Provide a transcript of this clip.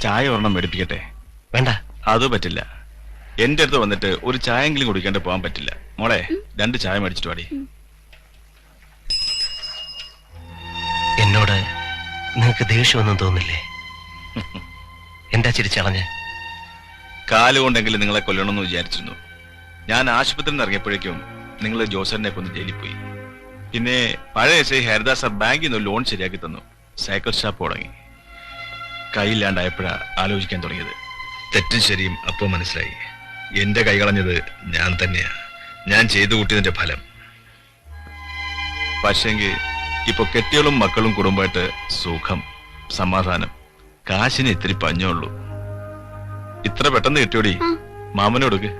ചായ ഒരെണ്ണം മേടിപ്പിക്കട്ടെ? വേണ്ട, അത് പറ്റില്ല. എന്റെ അടുത്ത് വന്നിട്ട് ഒരു ചായെങ്കിലും കുടിക്കാണ്ട് പോകാൻ പറ്റില്ല. മോളെ, 2 ചായ മേടിച്ചിട്ട് വാടി. എന്നോട് നിങ്ങൾക്ക് ദേഷ്യമൊന്നും തോന്നില്ലേ? എന്താ ചിരിച്ചളഞ്ഞ്? കാലുകൊണ്ടെങ്കിലും നിങ്ങളെ കൊല്ലണമെന്ന് വിചാരിച്ചിരുന്നു. ഞാൻ ആശുപത്രിയിൽ നിന്ന് ഇറങ്ങിയപ്പോഴേക്കും നിങ്ങൾ ജോസറിനെ കൊന്ന് ജയിലിൽ പോയി. പിന്നെ പഴയ എസ് ഐ ഹരിദാസ് സാർ ബാങ്കിൽ നിന്ന് ലോൺ ശരിയാക്കി തന്നു. സൈക്കിൾ ഷാപ്പ് തുടങ്ങി. കൈയില്ലാണ്ടായപ്പോഴാ ആലോചിക്കാൻ തുടങ്ങിയത്. തെറ്റും ശരിയും അപ്പോൾ മനസ്സിലായി. എന്റെ കൈ കളഞ്ഞത് ഞാൻ തന്നെയാ. ഞാൻ ചെയ്തു കൂട്ടിയതിന്റെ ഫലം. പക്ഷെങ്കിൽ ഇപ്പൊ കെട്ടികളും മക്കളും കുടുംബമായിട്ട് സുഖം, സമാധാനം. കാശിന് ഇത്തിരി പഞ്ഞുള്ളൂ. ഇത്ര പെട്ടെന്ന് കിട്ടിയോടി. മാമനോടുക്ക്.